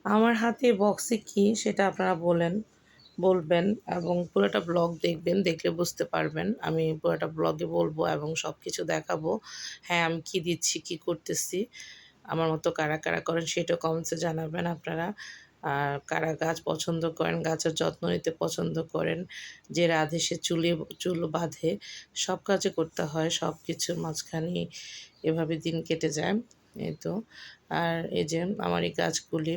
আমার হাতে বক্সে কি সেটা আপনারা বলবেন এবং পুরোটা ব্লগ দেখবেন, দেখলে বুঝতে পারবেন। আমি পুরোটা ব্লগে বলবো এবং সব কিছু দেখাবো। হ্যাঁ, আমি কি দিচ্ছি, কি করতেছি। আমার মতো কারা, কারা করেন সেটাও কমেন্টসে জানাবেন আপনারা। আর কারা গাছ পছন্দ করেন, গাছের যত্ন নিতে পছন্দ করেন। যে রাঁধে সে চুল বাঁধে। সব কাজই করতে হয়, সব কিছুর মাঝখানেই এভাবে দিন কেটে যায়। এই তো। আর এই যে আমার এই গাছগুলি,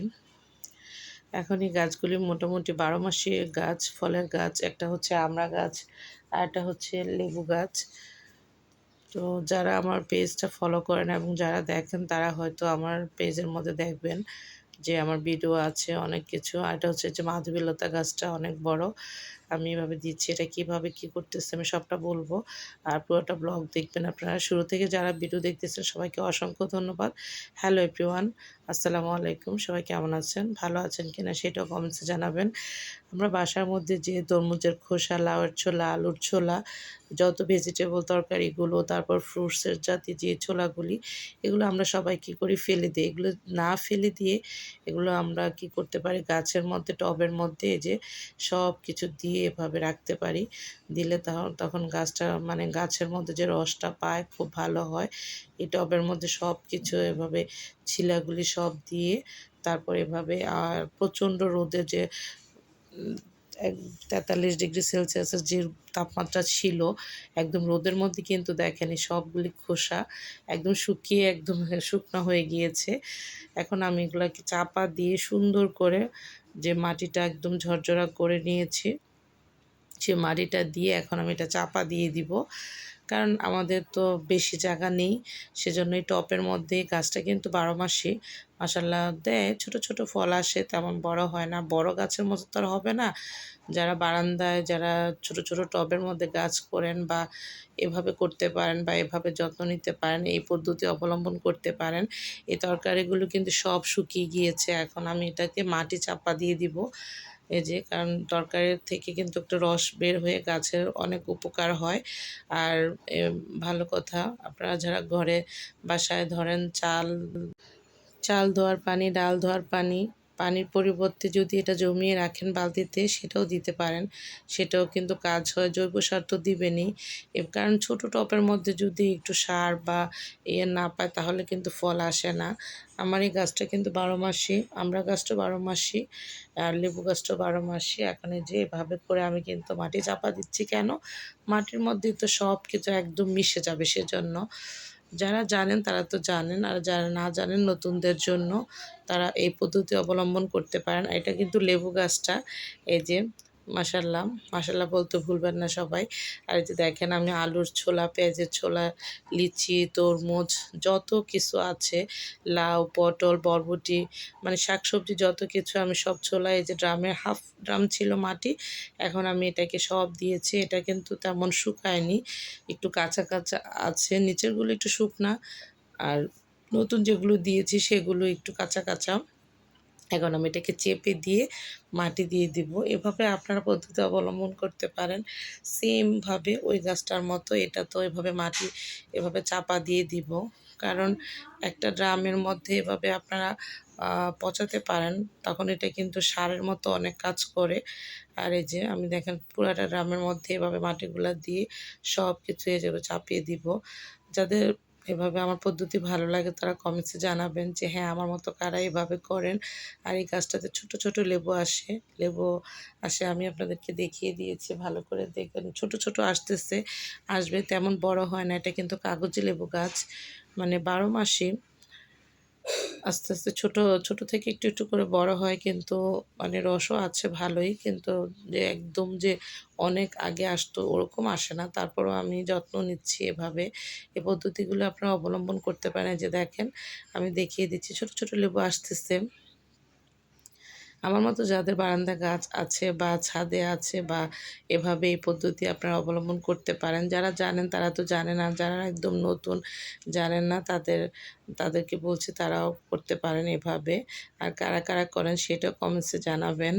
এখন এই গাছগুলি মোটামুটি ১২ মাসি গাছ, ফলের গাছ। একটা হচ্ছে আমড়া গাছ, আর একটা হচ্ছে লেবু গাছ। তো যারা আমার পেজটা ফলো করেন এবং যারা দেখেন তারা হয়তো আমার পেজের মধ্যে দেখবেন যে আমার ভিডিও আছে অনেক কিছু। আর এটা হচ্ছে যে মাধবীলতা গাছটা অনেক বড়। আমি এভাবে দিচ্ছি, এটা কিভাবে কি করতেছি আমি সবটা বলবো। আর পুরোটা ব্লগ দেখবেন আপনারা। শুরু থেকে যারা ভিডিও দেখতেছেন সবাইকে অসংখ্য ধন্যবাদ। হ্যালো এভরিওয়ান, আসসালামু আলাইকুম। সবাই কেমন আছেন, ভালো আছেন কিনা সেটাও কমেন্টসে জানাবেন। আমরা বাসার মধ্যে যে তরমুজের খোসা, লাউয়ের ছোলা, আলুর ছোলা, যত ভেজিটেবল তরকারিগুলো, তারপর ফ্রুটসের জাতীয় যে ছোলাগুলি, এগুলো আমরা সবাই কী করি, ফেলে দিই। এগুলো না ফেলে দিয়ে এগুলো আমরা কি করতে পারি, গাছের মধ্যে, টবের মধ্যে এই যে সব কিছু দিয়ে এভাবে রাখতে পারি। দিলে তখন গাছটা মানে গাছের মধ্যে যে রসটা পায় খুব ভালো হয়। এই টবের মধ্যে সব কিছু এভাবে ছিলাগুলি সব দিয়ে তারপর এভাবে, আর প্রচণ্ড রোদে যে উম এক ৪৩ ডিগ্রি সেলসিয়াসের যে তাপমাত্রা ছিল, একদম রোদের মধ্যে কিন্তু দেখেন এই সবগুলি খোসা একদম শুকিয়ে একদম শুকনো হয়ে গিয়েছে। এখন আমি এগুলাকে চাপা দিয়ে সুন্দর করে যে মাটিটা একদম ঝরঝরা করে নিয়েছি, সে মাটিটা দিয়ে এখন আমি এটা চাপা দিয়ে দিব। কারণ আমাদের তো বেশি জায়গা নেই, সেজন্য এই টপের মধ্যে গাছটা কিন্তু ১২ মাসই মাশাআল্লাহ দেয়। ছোট, ছোট ফল আসে, তেমন বড় হয় না। বড় গাছের মতো তো আর হবে না। যারা বারান্দায় যারা ছোট, ছোট টবের মধ্যে গাছ করেন বা এভাবে করতে পারেন বা এভাবে যত্ন নিতে পারেন, এই পদ্ধতি অবলম্বন করতে পারেন। এই তরকারিগুলো কিন্তু সব শুকিয়ে গিয়েছে। এখন আমি এটাকে মাটি চাপা দিয়ে দিব। এই যে, কারণ তরকারির থেকে কিন্তু একটা রস বের হয়ে গাছের অনেক উপকার হয়। আর এ ভালো কথা, আপনারা যারা ঘরে বাসায় ধরেন চাল ধোয়ার পানি, ডাল ধোয়ার পানি, পানির পরিবর্তে যদি এটা জমিয়ে রাখেন বালতিতে সেটাও দিতে পারেন। সেটাও কিন্তু কাজ হয়। জৈব সার তো দিবেনই। কারণ ছোট টবের মধ্যে যদি একটু সার বা না পায় তাহলে কিন্তু ফল আসে না। আমার এই গাছটা কিন্তু ১২ মাসই, আমড়া গাছটাও ১২ মাসই, আর লেবু গাছটাও ১২ মাসই। এখন এই যে এভাবে করে আমি কিন্তু মাটি চাপা দিচ্ছি কেন? মাটির মধ্যেই তো সব কিছু একদম মিশে যাবে সেজন্য। যারা জানেন তারা তো জানেন, আর যারা না জানেন নতুনদের জন্য তারা এই পদ্ধতি অবলম্বন করতে পারেন। এটা কিন্তু লেবু গাছটা, এই যে মাশাআল্লাহ, মাশাআল্লাহ বলতে ভুলবেন না সবাই। আর এই যে দেখেন আমি আলুর ছোলা, পেঁয়াজের ছোলা, লিচি, তরমুজ যত কিছু আছে, লাউ, পটল, বরবটি, মানে শাকসবজি যত কিছু আমি সব ছোলা, এই যে ড্রামে হাফ ড্রাম ছিল মাটি, এখন আমি এটাকে সব দিয়েছি। এটা কিন্তু তেমন শুকায়নি, একটু কাঁচা, কাঁচা আছে। নিচেরগুলো একটু শুকনা, আর নতুন যেগুলো দিয়েছি সেগুলো একটু কাঁচা, কাঁচা। এখন আমি এটাকে চেপে দিয়ে মাটি দিয়ে দিব। এভাবে আপনারা পদ্ধতি অবলম্বন করতে পারেন। সেমভাবে ওই গাছটার মতো এটাতেও এভাবে মাটি এভাবে চাপা দিয়ে দিব। কারণ একটা ড্রামের মধ্যে এভাবে আপনারা পচাতে পারেন, তখন এটা কিন্তু সারের মতো অনেক কাজ করে। আর এই যে আমি দেখেন পুরাটা ড্রামের মধ্যে এভাবে মাটিগুলা দিয়ে সব কিছু এভাবে চাপিয়ে দিব। যাদের এভাবে আমার পদ্ধতি ভালো লাগে তারা কমেন্টসে জানাবেন যে হ্যাঁ, আমার মতো কারা এভাবে করেন। আর এই গাছটাতে ছোট, ছোট লেবু আসে আমি আপনাদেরকে দেখিয়ে দিয়েছি, ভালো করে দেখবেন। ছোট, ছোট আসবে, তেমন বড় হয় না। এটা কিন্তু কাগজি লেবু গাছ, মানে ১২ মাসই আস্তে, আস্তে ছোট, ছোট থেকে একটু, একটু করে বড় হয়, কিন্তু মানে রসও আছে ভালোই। কিন্তু যে একদম যে অনেক আগে আসতো ওরকম আসে না। তারপরেও আমি যত্ন নিচ্ছি এভাবে। এই পদ্ধতিগুলো আপনারা অবলম্বন করতে পারেন। এই যে দেখেন আমি দেখিয়ে দিচ্ছি ছোট, ছোট লেবু আসতেছে। আমার মতো যাদের বারান্দা গাছ আছে বা ছাদে আছে বা এভাবে এই পদ্ধতি আপনারা অবলম্বন করতে পারেন। যারা জানেন তারা তো জানেন, আর যারা একদম নতুন জানেন না তাদেরকে বলছি তারাও করতে পারেন এভাবে। আর কারা, কারা করেন সেটাও কমেন্টসে জানাবেন।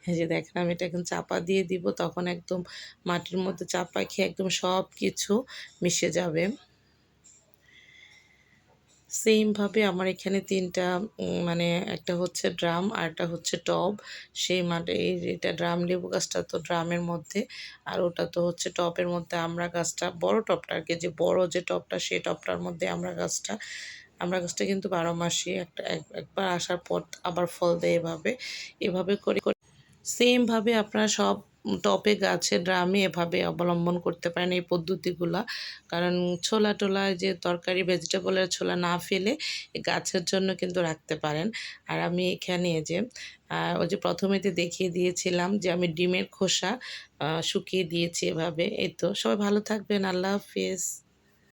এই যে দেখেন আমি এটা এখন চাপা দিয়ে দিব, তখন একদম মাটির মধ্যে চাপা খেয়ে একদম সব কিছু মিশে যাবে। সেমভাবে আমার এখানে ৩ টা মানে একটা হচ্ছে ড্রাম, আরেকটা হচ্ছে টব। সেই মাঠে এটা ড্রাম লেবু গাছটা তো ড্রামের মধ্যে, আর ওটা তো হচ্ছে টবের মধ্যে আমড়া গাছটা, বড় টবটা আরকি, যে বড় যে টবটা সেই টবটার মধ্যে আমড়া গাছটা। আমড়া গাছটা কিন্তু ১২ মাসই একবার আসার পর আবার ফল দেয় এভাবে। এভাবে করে সেমভাবে আপনারা সব টবে, গাছে, ড্রামে এভাবে অবলম্বন করতে পারেন এই পদ্ধতিগুলা। কারণ ছোলা-টোলা যে তরকারি ভেজিটেবলের ছোলা না ফেলে গাছের জন্য কিন্তু রাখতে পারেন। আর আমি এখানে এই যে ওই যে প্রথমেতে দেখিয়ে দিয়েছিলাম যে আমি ডিমের খোসা শুকিয়ে দিয়েছি এভাবে। এই তো সবাই ভালো থাকবেন। আল্লাহ হাফেজ।